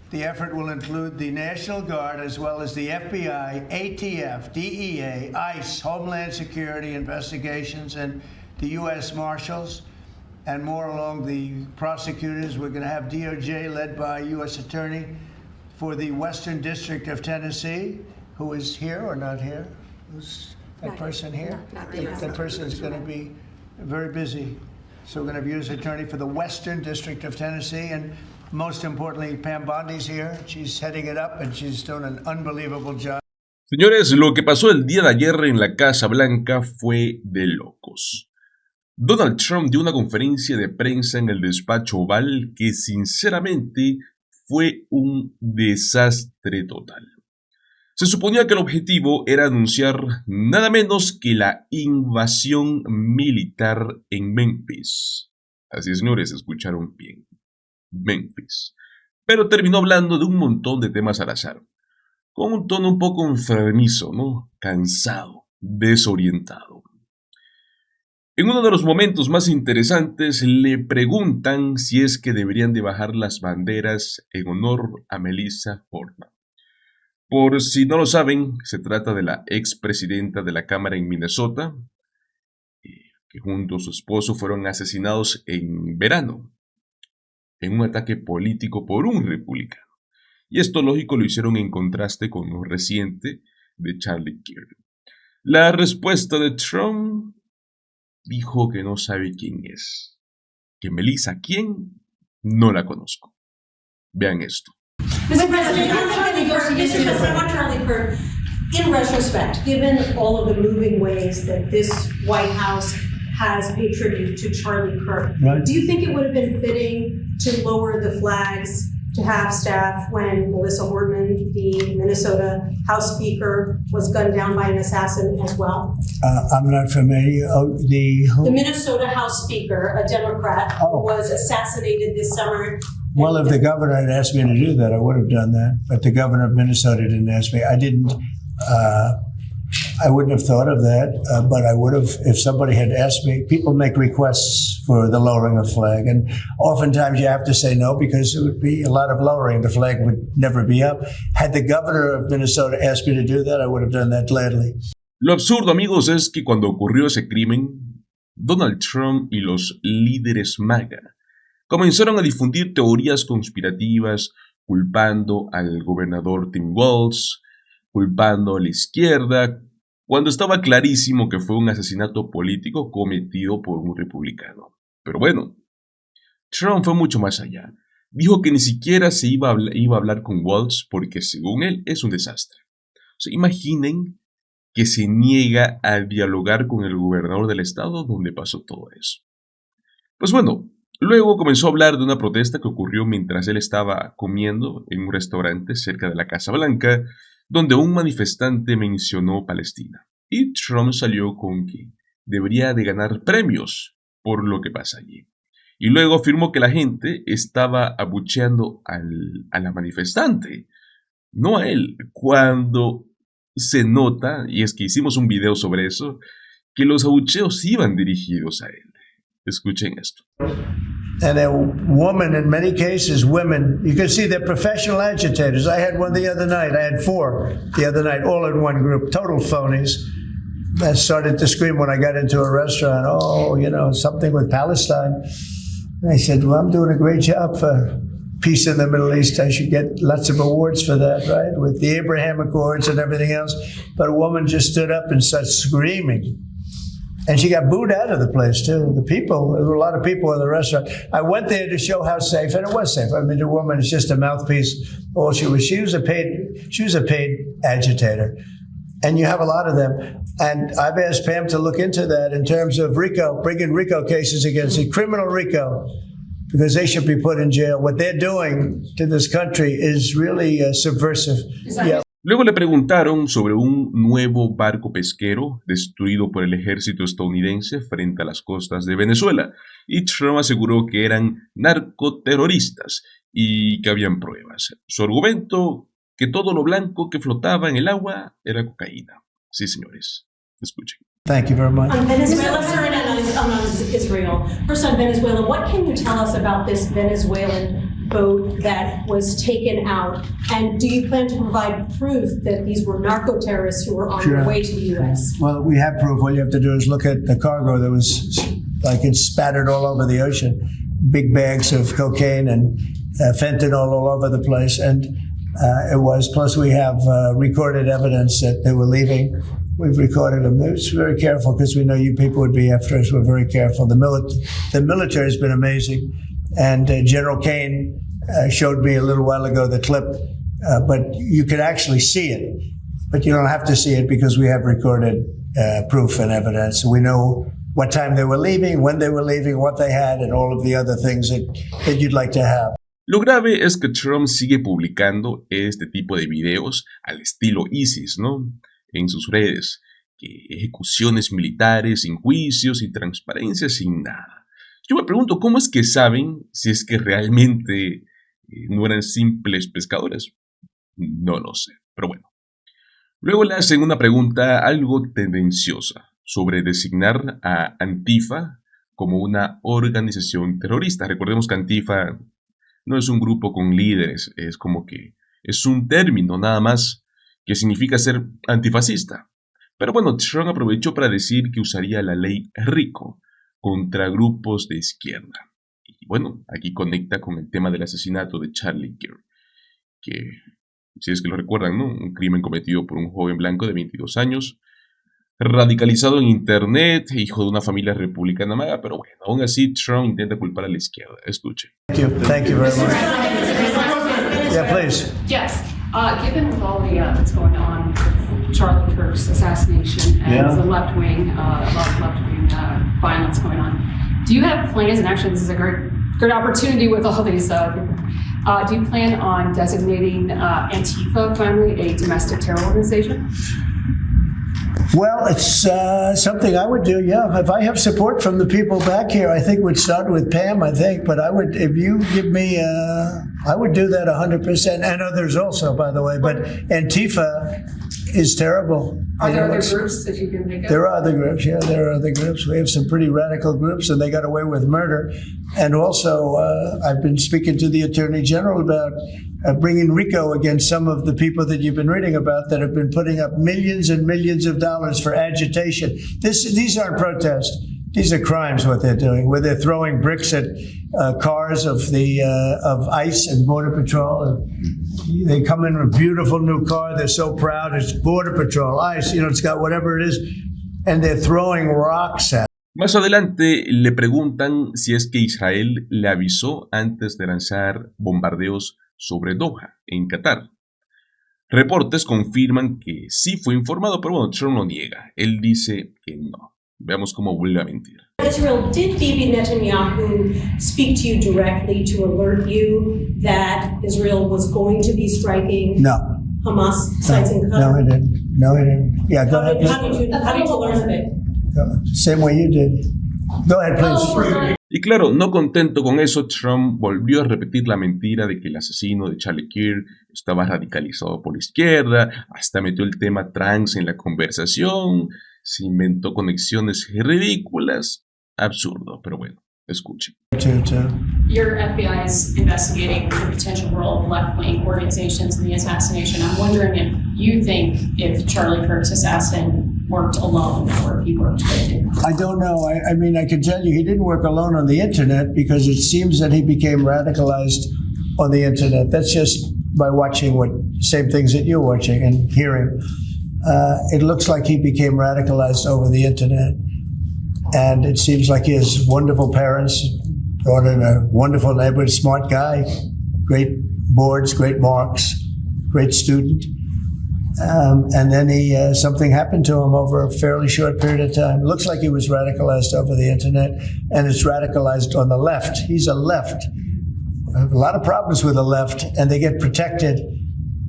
The effort will include the National Guard as well as the FBI, ATF, DEA, ICE, Homeland Security investigations, and the U.S. Marshals, and more along the prosecutors. We're going to have DOJ led by U.S. Attorney for the Western District of Tennessee, who is here or not here? Who's that person here? That person is going to be very busy. So we're going to have U.S. Attorney for the Western District of Tennessee, and most importantly, Pam Bondi's here. She's heading it up, and she's doing an unbelievable job. Señores, lo que pasó el día de ayer en la Casa Blanca fue de locos. Donald Trump dio una conferencia de prensa en el despacho oval que sinceramente fue un desastre total. Se suponía que el objetivo era anunciar nada menos que la invasión militar en Memphis. Así es, señores, escucharon bien. Memphis. Pero terminó hablando de un montón de temas al azar, con un tono un poco enfermizo, ¿no? Cansado, desorientado. En uno de los momentos más interesantes le preguntan si es que deberían de bajar las banderas en honor a Melissa Ford. Por si no lo saben, se trata de la expresidenta de la Cámara en Minnesota, que junto a su esposo fueron asesinados en verano, en un ataque político por un republicano. Y esto, lógico, lo hicieron en contraste con lo reciente de Charlie Kirk. La respuesta de Trump dijo que no sabe quién es. Que Melissa, ¿quién? No la conozco. Vean esto. Mr. President, I want Charlie Kirk, in retrospect, given all of the moving ways that this White House has paid tribute to Charlie Kirk, Right. Do you think it would have been fitting to lower the flags to have staff when Melissa Boardman, the Minnesota House Speaker, was gunned down by an assassin as well? I'm not familiar. Oh, The Minnesota House Speaker, a Democrat, was assassinated this summer. Well, if the governor had asked me to do that, I would have done that. But the governor of Minnesota didn't ask me. I wouldn't have thought of that, but I would have if somebody had asked me. People make requests for the lowering of flag, and oftentimes you have to say no because it would be a lot of lowering. The flag would never be up. Had the governor of Minnesota asked me to do that, I would have done that gladly. Lo absurdo, amigos, es que cuando ocurrió ese crimen, Donald Trump y los líderes MAGA comenzaron a difundir teorías conspirativas culpando al gobernador Tim Walz, culpando a la izquierda, cuando estaba clarísimo que fue un asesinato político cometido por un republicano. Pero bueno, Trump fue mucho más allá. Dijo que ni siquiera se iba a hablar con Walz porque según él es un desastre. O sea, imaginen que se niega a dialogar con el gobernador del estado donde pasó todo eso. Pues bueno, luego comenzó a hablar de una protesta que ocurrió mientras él estaba comiendo en un restaurante cerca de la Casa Blanca, donde un manifestante mencionó Palestina. Y Trump salió con que debería de ganar premios por lo que pasa allí. Y luego afirmó que la gente estaba abucheando a la manifestante, no a él, cuando se nota, y es que hicimos un video sobre eso, que los abucheos iban dirigidos a él. Escuchen esto. And a woman, in many cases, women, you can see they're professional agitators. I had one the other night. I had 4 the other night, all in one group, total phonies. I started to scream when I got into a restaurant, oh, you know, something with Palestine. And I said, well, I'm doing a great job for peace in the Middle East. I should get lots of awards for that, right? With the Abraham Accords and everything else. But a woman just stood up and started screaming. And she got booed out of the place, too. There were a lot of people in the restaurant. I went there to show how safe, and it was safe. I mean, the woman is just a mouthpiece. All she was a paid agitator. And you have a lot of them. And I've asked Pam to look into that in terms of RICO, bringing RICO cases against it, criminal RICO, because they should be put in jail. What they're doing to this country is really subversive. Yeah. Luego le preguntaron sobre un nuevo barco pesquero destruido por el ejército estadounidense frente a las costas de Venezuela, y Trump aseguró que eran narcoterroristas y que habían pruebas. Su argumento, que todo lo blanco que flotaba en el agua era cocaína. Sí, señores, escuchen. Thank you very much. On Venezuela, sir, and on Israel. First on Venezuela, what can you tell us about this Venezuelan boat that was taken out? And do you plan to provide proof that these were narco-terrorists who were on Sure. their way to the U.S.? Well, we have proof. All you have to do is look at the cargo that was like it's spattered all over the ocean. Big bags of cocaine and fentanyl all over the place. And it was, plus we have recorded evidence that they were leaving. We've recorded them. It's very careful because we know you people would be after us. We're very careful. The military has been amazing. And General Kane showed me a little while ago the clip, but you could actually see it. But you don't have to see it because we have recorded proof and evidence. We know what time they were leaving, when they were leaving, what they had, and all of the other things that you'd like to have. Lo grave es que Trump sigue publicando este tipo de videos al estilo ISIS, ¿no? En sus redes, que ejecuciones militares sin juicios y transparencia sin nada. Yo me pregunto, ¿cómo es que saben si es que realmente no eran simples pescadores? No lo sé, pero bueno. Luego le hacen una pregunta algo tendenciosa sobre designar a Antifa como una organización terrorista. Recordemos que Antifa no es un grupo con líderes, es como que es un término nada más que significa ser antifascista. Pero bueno, Trump aprovechó para decir que usaría la ley RICO contra grupos de izquierda. Y bueno, aquí conecta con el tema del asesinato de Charlie Kirk, que, si es que lo recuerdan, ¿no? Un crimen cometido por un joven blanco de 22 años, radicalizado en internet, hijo de una familia republicana maga, pero bueno, aún así Trump intenta culpar a la izquierda. Escuche. Thank you very much. Yeah, please. Yes. Given with all the that's going on with Charlie Kirk's assassination and Yeah. the left wing, a lot of left wing violence going on, do you have plans? And actually, this is a great opportunity with all these. Do you plan on designating Antifa finally a domestic terror organization? Well, it's something I would do, yeah. If I have support from the people back here, I think we'd start with Pam, I think. But I would, if you give me, I would do that 100%. And others also, by the way. But Antifa is terrible. Are there You know, other it's- groups that you can think of? There are other groups, yeah, there are other groups. We have some pretty radical groups, and they got away with murder. And also, I've been speaking to the Attorney General about bringing RICO against some of the people that you've been reading about that have been putting up millions and millions of dollars for agitation. These aren't protests. These are crimes, what they're doing, where they're throwing bricks at cars of ICE and Border Patrol. And they come in with a beautiful new car. They're so proud. It's Border Patrol, ICE, you know, it's got whatever it is. And they're throwing rocks at. Más adelante le preguntan si es que Israel le avisó antes de lanzar bombardeos sobre Doha, en Qatar. Reportes confirman que sí fue informado, pero bueno, Trump lo niega. Él dice que no. Veamos cómo vuelve a mentir. Israel, did Bibi Netanyahu speak to you directly to alert you that Israel was going to be striking No. Hamas sites in No, Qatar? he didn't. No, he didn't. Yeah, go How ahead. did you learn of it? Same way you did. Go ahead, please. Y claro, no contento con eso, Trump volvió a repetir la mentira de que el asesino de Charlie Kirk estaba radicalizado por la izquierda, hasta metió el tema trans en la conversación, se inventó conexiones ridículas, absurdo, pero bueno, escuchen. Your FBI is investigating the potential role of left-wing organizations in the assassination. I'm wondering if you think if Charlie Kirk's assassin worked alone or if he worked with you. I don't know. I mean, I can tell you he didn't work alone on the internet because it seems that he became radicalized on the internet. That's just by watching same things that you're watching and hearing. It looks like he became radicalized over the internet. And it seems like he has wonderful parents, brought in a wonderful neighborhood, smart guy, great boards, great marks, great student. And then something happened to him over a fairly short period of time. It looks like he was radicalized over the internet, and it's radicalized on the left. He's a left. I have a lot of problems with the left, and they get protected,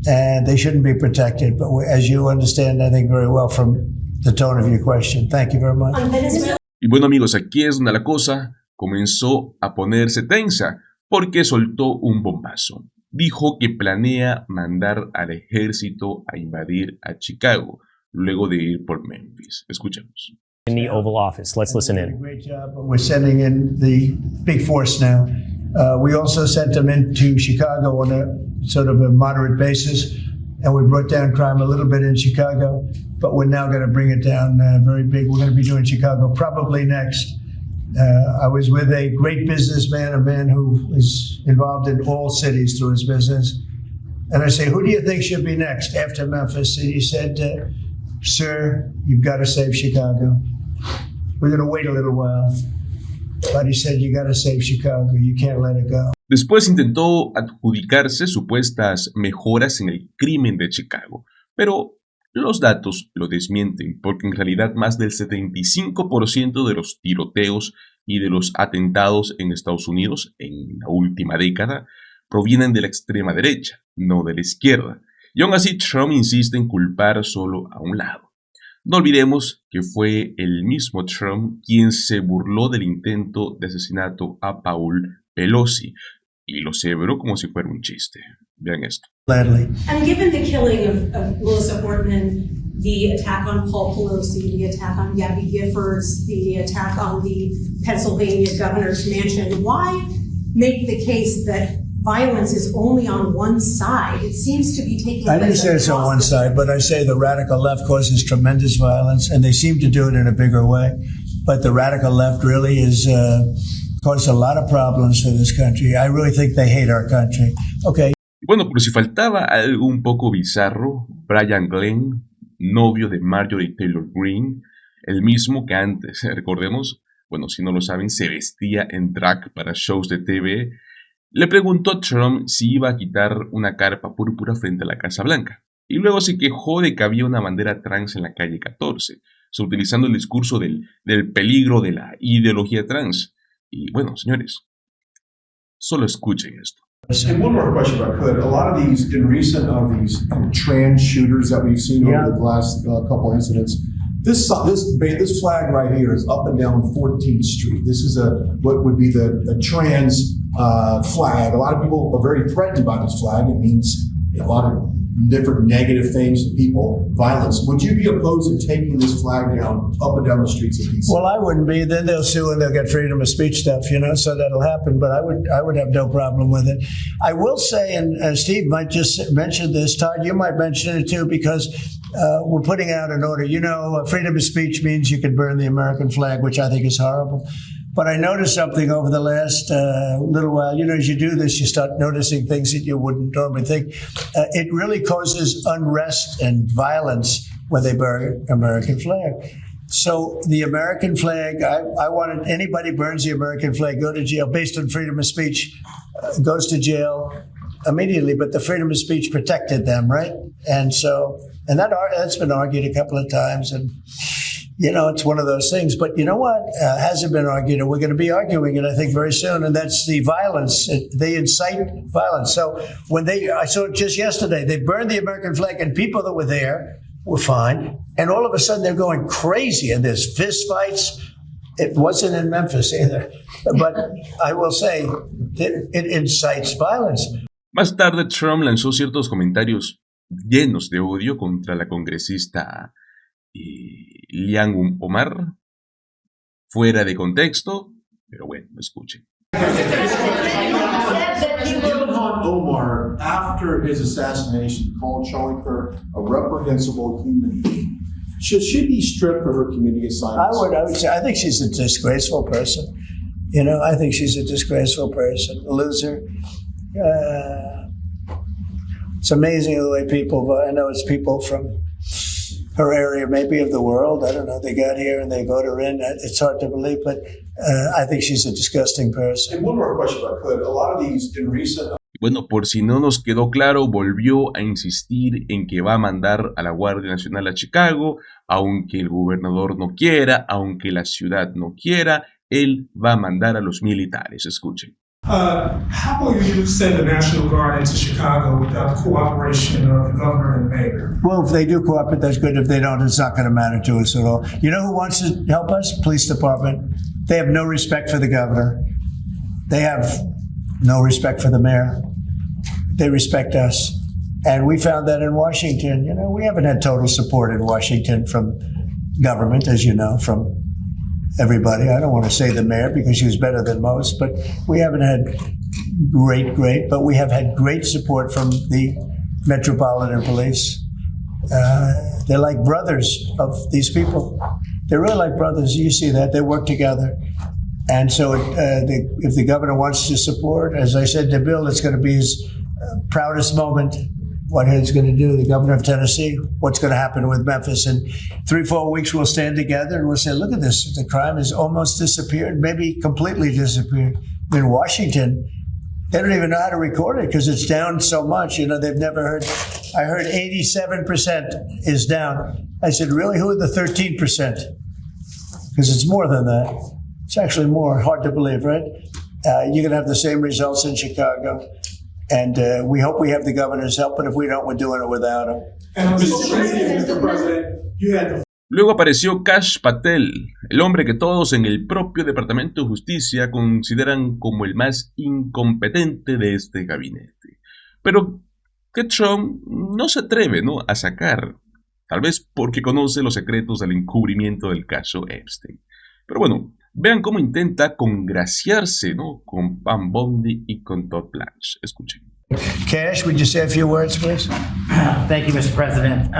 and they shouldn't be protected. But as you understand, I think very well from the tone of your question. Thank you very much. On Venezuela. Y bueno amigos, aquí es donde la cosa comenzó a ponerse tensa, porque soltó un bombazo. Dijo que planea mandar al ejército a invadir a Chicago, luego de ir por Memphis. Escuchemos. In the Oval Office. Let's listen in. Great job, but we're sending in the big force now. We also sent them into Chicago on a sort of a moderate basis, and we brought down crime a little bit in Chicago, but we're now going to bring it down very big. We're going to be doing Chicago probably next. I was with a great businessman, a man who is involved in all cities through his business. And I say, who do you think should be next after Memphis? And he said, sir, you've got to save Chicago. We're going to wait a little while. But he said, you got to save Chicago. You can't let it go. Después intentó adjudicarse supuestas mejoras en el crimen de Chicago, pero los datos lo desmienten porque en realidad más del 75% de los tiroteos y de los atentados en Estados Unidos en la última década provienen de la extrema derecha, no de la izquierda. Y aún así Trump insiste en culpar solo a un lado. No olvidemos que fue el mismo Trump quien se burló del intento de asesinato a Paul Pelosi y lo celebró como si fuera un chiste. Vean esto. Gladly. And given the killing of Melissa Portman, the attack on Paul Pelosi, the attack on Gabby Giffords, the attack on the Pennsylvania governor's mansion, why make the case that violence is only on one side? It seems to be taking I didn't place say it's on one side, but I say the radical left causes tremendous violence, and they seem to do it in a bigger way. But the radical left really is caused a lot of problems for this country. I really think they hate our country. Okay. Bueno, pero si faltaba algo un poco bizarro, Brian Glenn, novio de Marjorie Taylor Greene, el mismo que antes, recordemos, bueno, si no lo saben, se vestía en drag para shows de TV, le preguntó a Trump si iba a quitar una carpa púrpura frente a la Casa Blanca, y luego se quejó de que había una bandera trans en la calle 14, utilizando el discurso del peligro de la ideología trans. Y bueno, señores, solo escuchen esto. And one more question, if I could. A lot of these, in recent of these trans shooters that we've seen over the last couple incidents, this flag right here is up and down 14th Street. This is what would be the trans flag. A lot of people are very threatened by this flag. It means a lot of different negative things to people, violence. Would you be opposed to taking this flag down up and down the streets of DC? Well, I wouldn't be. Then they'll sue and they'll get freedom of speech stuff, so that'll happen. But I would have no problem with it. I will say, and Steve might just mention this, Todd, you might mention it too, because we're putting out an order. Freedom of speech means you can burn the American flag, which I think is horrible. But I noticed something over the last little while. As you do this, you start noticing things that you wouldn't normally think. It really causes unrest and violence when they burn American flag. So the American flag, I wanted anybody burns the American flag, go to jail based on freedom of speech, goes to jail immediately. But the freedom of speech protected them, right? And that's been argued a couple of times. And it's one of those things. But you know what? Hasn't been argued, and we're going to be arguing it, I think, very soon. And that's the violence. They incite violence. So I saw it just yesterday, they burned the American flag, and people that were there were fine. And all of a sudden, they're going crazy, and there's fist fights. It wasn't in Memphis either. But I will say, it incites violence. Más tarde, Trump lanzó ciertos comentarios llenos de odio contra la congresista Ilhan Omar, fuera de contexto, pero bueno, escuchen. Ilhan Omar, after his assassination, called Charlie Kirk a reprehensible human being. Should she be stripped of her community assignments? I would say, I think she's a disgraceful person. I think she's a disgraceful person, a loser. It's amazing the way I know it's people from her area, maybe of the world. I don't know. They got here and they vote her in. It's hard to believe, but I think she's a disgusting person. And one more question, if I could. A lot of these in recent. Bueno, por si no nos quedó claro, volvió a insistir en que va a mandar a la Guardia Nacional a Chicago, aunque el gobernador no quiera, aunque la ciudad no quiera, él va a mandar a los militares. Escuchen. How will you send the National Guard into Chicago without the cooperation of the governor and the mayor? Well, if they do cooperate, that's good. If they don't, it's not going to matter to us at all. You know who wants to help us? Police department. They have no respect for the governor. They have no respect for the mayor. They respect us. And we found that in Washington. We haven't had total support in Washington from government, as you know, from everybody. I don't want to say the mayor because she was better than most, but we haven't had great, but we have had great support from the Metropolitan Police. They're like brothers of these people. They're really like brothers. You see that. They work together. And so if the governor wants to support, as I said to Bill, it's going to be his proudest moment. What he's going to do, the governor of Tennessee, what's going to happen with Memphis. In 3-4 weeks, we'll stand together and we'll say, look at this. The crime has almost disappeared, maybe completely disappeared. In Washington, they don't even know how to record it because it's down so much. You know, they've never heard. I heard 87% is down. I said, really? Who are the 13%? Because it's more than that. It's actually more. Hard to believe, right? You're going to have the same results in Chicago. And we hope we have the governor's help, but if we don't, we're doing it without him. Mr. President, you had the Luego apareció Kash Patel, el hombre que todos en el propio Departamento de Justicia consideran como el más incompetente de este gabinete. Pero que Trump no se atreve, ¿no?, a sacar, tal vez porque conoce los secretos del encubrimiento del caso Epstein. Pero bueno, vean cómo intenta congraciarse, ¿no?, con Pam Bondi y con Todd Blanche. Escuchen. Cash, would you say a few words, please? Thank you, Mr. President.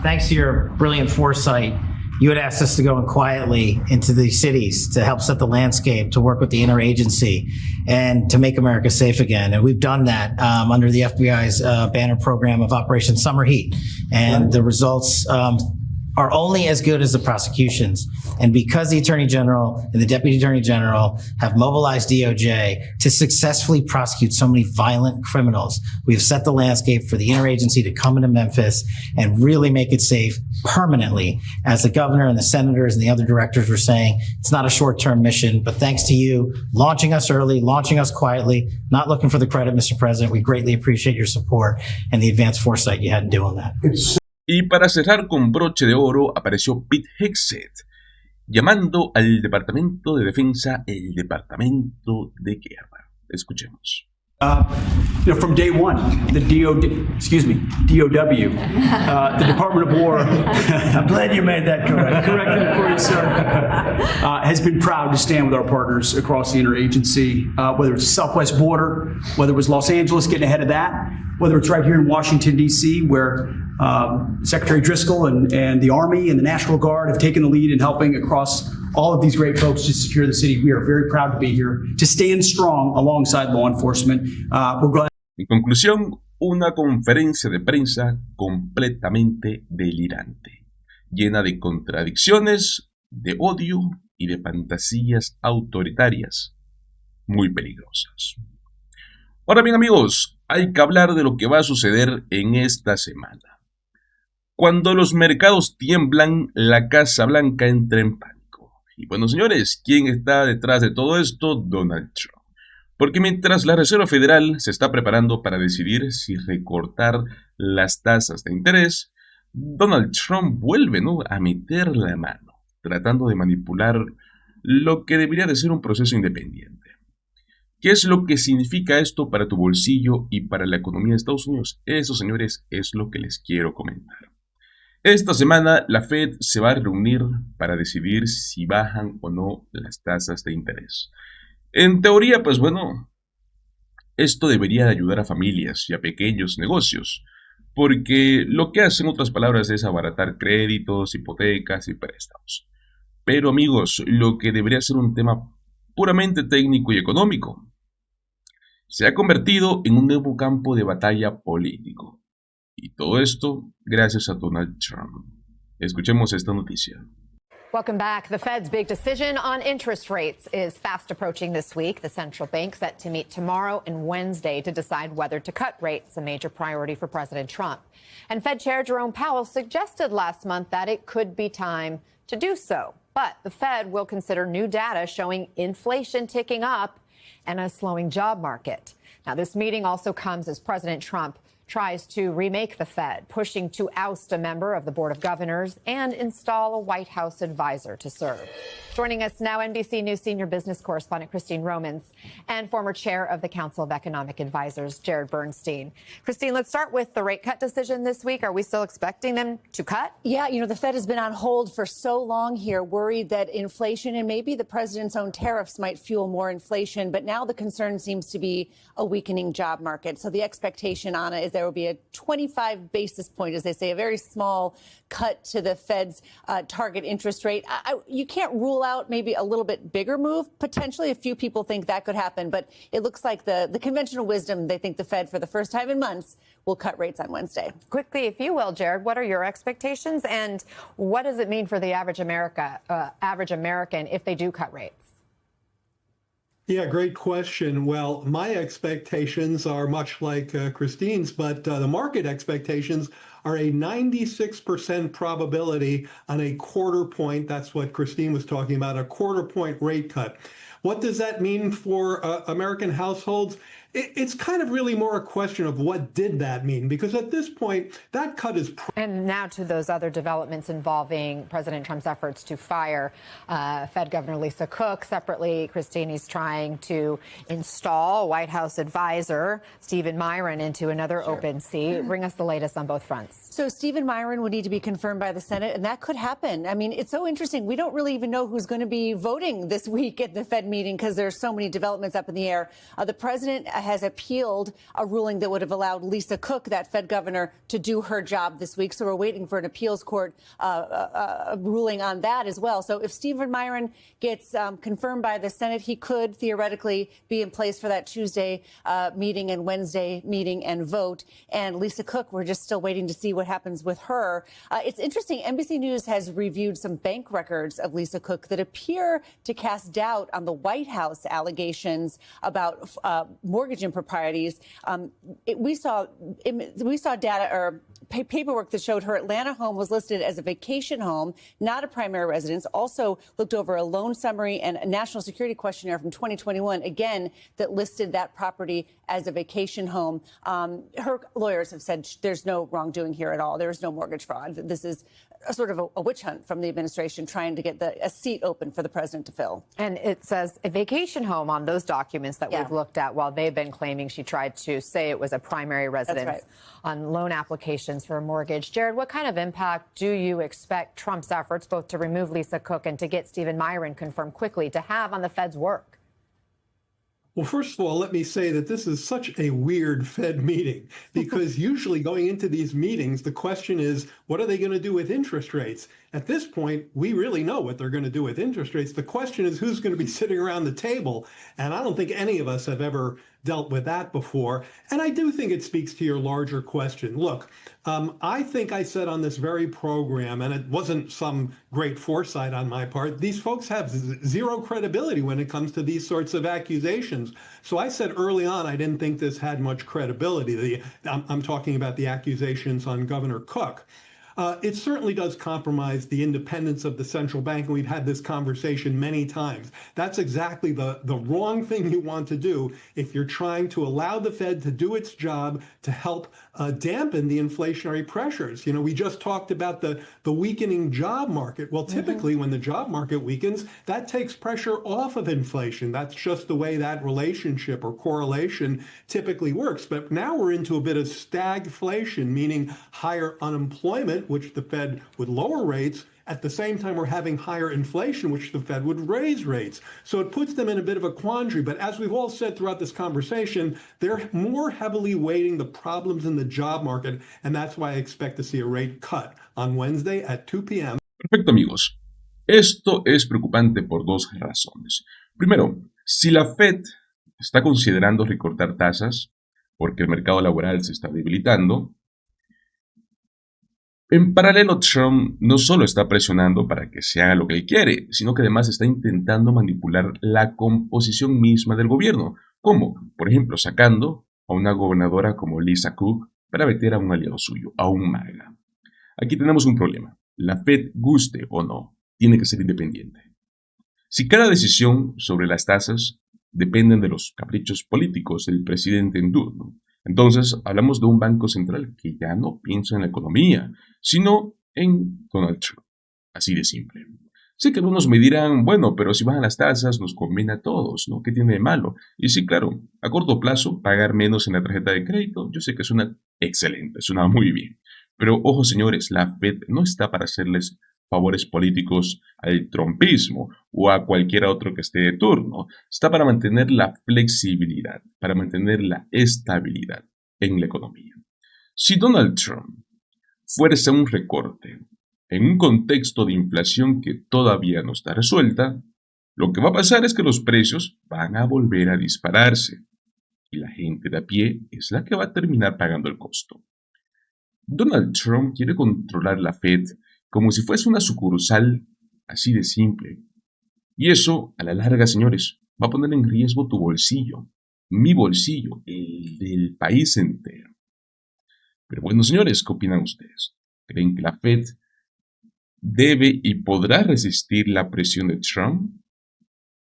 Thanks to your brilliant foresight, you had asked us to go in quietly into these cities to help set the landscape, to work with the interagency, and to make America safe again. And we've done that under the FBI's banner program of Operation Summer Heat. And the results are only as good as the prosecutions. And because the Attorney General and the Deputy Attorney General have mobilized DOJ to successfully prosecute so many violent criminals, we have set the landscape for the interagency to come into Memphis and really make it safe permanently. As the governor and the senators and the other directors were saying, it's not a short-term mission, but thanks to you launching us early, launching us quietly, not looking for the credit, Mr. President. We greatly appreciate your support and the advanced foresight you had in doing that. Y para cerrar con broche de oro apareció Pete Hegseth, llamando al Departamento de Defensa el Departamento de Guerra. Escuchemos. From day one, the DOW, the Department of War, I'm glad you made that correct. corrected it for you, sir, has been proud to stand with our partners across the interagency, whether it's the Southwest border, whether it was Los Angeles getting ahead of that, whether it's right here in Washington, D.C., where Secretary Driscoll and the Army and the National Guard have taken the lead in helping across all of these great folks to secure the city. We are very proud to be here, to stand strong alongside law enforcement. We're glad. En conclusión, una conferencia de prensa completamente delirante, llena de contradicciones, de odio y de fantasías autoritarias muy peligrosas. Ahora bien, amigos, hay que hablar de lo que va a suceder en esta semana. Cuando los mercados tiemblan, la Casa Blanca entra en pánico. Y bueno, señores, ¿quién está detrás de todo esto? Donald Trump. Porque mientras la Reserva Federal se está preparando para decidir si recortar las tasas de interés, Donald Trump vuelve, ¿no?, a meter la mano, tratando de manipular lo que debería de ser un proceso independiente. ¿Qué es lo que significa esto para tu bolsillo y para la economía de Estados Unidos? Eso, señores, es lo que les quiero comentar. Esta semana la Fed se va a reunir para decidir si bajan o no las tasas de interés. En teoría, pues bueno, esto debería de ayudar a familias y a pequeños negocios, porque lo que hace, en otras palabras, es abaratar créditos, hipotecas y préstamos. Pero amigos, lo que debería ser un tema puramente técnico y económico se ha convertido en un nuevo campo de batalla político. Y todo esto gracias a Donald Trump. Escuchemos esta noticia. Welcome back. The Fed's big decision on interest rates is fast approaching this week. The central bank set to meet tomorrow and Wednesday to decide whether to cut rates, a major priority for President Trump. And Fed Chair Jerome Powell suggested last month that it could be time to do so. But the Fed will consider new data showing inflation ticking up and a slowing job market. Now, this meeting also comes as President Trump tries to remake the Fed, pushing to oust a member of the Board of Governors and install a White House advisor to serve. Joining us now, NBC News senior business correspondent Christine Romans and former chair of the Council of Economic Advisors, Jared Bernstein. Christine, let's start with the rate cut decision this week. Are we still expecting them to cut? Yeah, the Fed has been on hold for so long here, worried that inflation and maybe the president's own tariffs might fuel more inflation. But now the concern seems to be a weakening job market. So the expectation, Anna, is there will be a 25 basis point, as they say, a very small cut to the Fed's target interest rate. You can't rule out maybe a little bit bigger move. Potentially, a few people think that could happen. But it looks like the conventional wisdom, they think the Fed, for the first time in months, will cut rates on Wednesday. Quickly, if you will, Jared, what are your expectations and what does it mean for the average American if they do cut rates? Yeah, great question. Well, my expectations are much like Christine's, but the market expectations are a 96% probability on a quarter point. That's what Christine was talking about, a quarter point rate cut. What does that mean for American households? It's kind of really more a question of what did that mean? Because at this point, that cut is... And now to those other developments involving President Trump's efforts to fire Fed Governor Lisa Cook. Separately, Christine is trying to install White House advisor Stephen Miron into another open seat. Bring us the latest on both fronts. So Stephen Miron would need to be confirmed by the Senate, and that could happen. I mean, it's so interesting. We don't really even know who's going to be voting this week at the Fed meeting because there's so many developments up in the air. The president has appealed a ruling that would have allowed Lisa Cook, that Fed governor, to do her job this week. So we're waiting for an appeals court ruling on that as well. So if Stephen Miron gets confirmed by the Senate, he could theoretically be in place for that Tuesday meeting and Wednesday meeting and vote. And Lisa Cook, we're just still waiting to see what happens with her. It's interesting. NBC News has reviewed some bank records of Lisa Cook that appear to cast doubt on the White House allegations about mortgage improprieties. We saw data or paperwork that showed her Atlanta home was listed as a vacation home, not a primary residence. Also looked over a loan summary and a national security questionnaire from 2021, again, that listed that property as a vacation home. Her lawyers have said there's no wrongdoing here at all. There is no mortgage fraud. This is a sort of a witch hunt from the administration trying to get a seat open for the president to fill. And it says a vacation home on those documents that we've looked at while they've been claiming she tried to say it was a primary residence on loan applications for a mortgage. Jared, what kind of impact do you expect Trump's efforts both to remove Lisa Cook and to get Stephen Miron confirmed quickly to have on the Fed's work? Well, first of all, let me say that this is such a weird Fed meeting because usually going into these meetings, the question is, what are they going to do with interest rates? At this point, we really know what they're going to do with interest rates. The question is who's going to be sitting around the table. And I don't think any of us have ever dealt with that before. And I do think it speaks to your larger question. Look, I think I said on this very program, and it wasn't some great foresight on my part, these folks have zero credibility when it comes to these sorts of accusations. So I said early on, I didn't think this had much credibility. I'm talking about the accusations on Governor Cook. It certainly does compromise the independence of the central bank, and we've had this conversation many times. That's exactly the wrong thing you want to do if you're trying to allow the Fed to do its job to help dampen the inflationary pressures. You know, we just talked about the weakening job market. Well, typically when the job market weakens, that takes pressure off of inflation. That's just the way that relationship or correlation typically works. But now we're into a bit of stagflation, meaning higher unemployment, which the Fed would lower rates. At the same time, we're having higher inflation, which the Fed would raise rates. So it puts them in a bit of a quandary. But as we've all said throughout this conversation, they're more heavily weighting the problems in the job market. And that's why I expect to see a rate cut on Wednesday at 2 p.m. Perfecto, amigos. Esto es preocupante por dos razones. Primero, si la Fed está considerando recortar tasas porque el mercado laboral se está debilitando, en paralelo, Trump no solo está presionando para que se haga lo que él quiere, sino que además está intentando manipular la composición misma del gobierno, como, por ejemplo, sacando a una gobernadora como Lisa Cook para meter a un aliado suyo, a un MAGA. Aquí tenemos un problema. La Fed, guste o no, tiene que ser independiente. Si cada decisión sobre las tasas dependen de los caprichos políticos del presidente en turno, Entonces, hablamos de un banco central que ya no piensa en la economía, sino en Donald Trump. Así de simple. Sé que algunos me dirán, bueno, pero si bajan las tasas nos conviene a todos, ¿no? ¿Qué tiene de malo? Y sí, claro, a corto plazo, pagar menos en la tarjeta de crédito, yo sé que suena excelente, suena muy bien. Pero ojo, señores, la Fed no está para hacerles favores políticos al trumpismo o a cualquier otro que esté de turno. Está para mantener la flexibilidad, para mantener la estabilidad en la economía. Si Donald Trump fuerza un recorte en un contexto de inflación que todavía no está resuelta, lo que va a pasar es que los precios van a volver a dispararse y la gente de a pie es la que va a terminar pagando el costo. Donald Trump quiere controlar la Fed como si fuese una sucursal así de simple. Y eso, a la larga, señores, va a poner en riesgo tu bolsillo, mi bolsillo, el del país entero. Pero bueno, señores, ¿qué opinan ustedes? ¿Creen que la Fed debe y podrá resistir la presión de Trump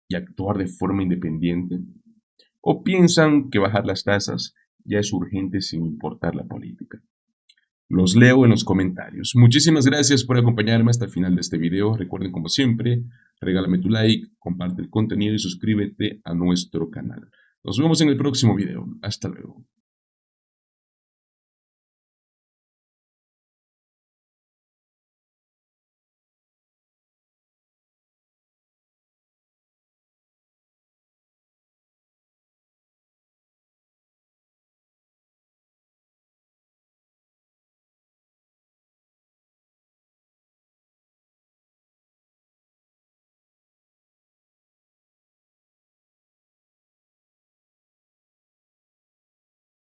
y actuar de forma independiente? ¿O piensan que bajar las tasas ya es urgente sin importar la política? Los leo en los comentarios. Muchísimas gracias por acompañarme hasta el final de este video. Recuerden, como siempre, regálame tu like, comparte el contenido y suscríbete a nuestro canal. Nos vemos en el próximo video. Hasta luego.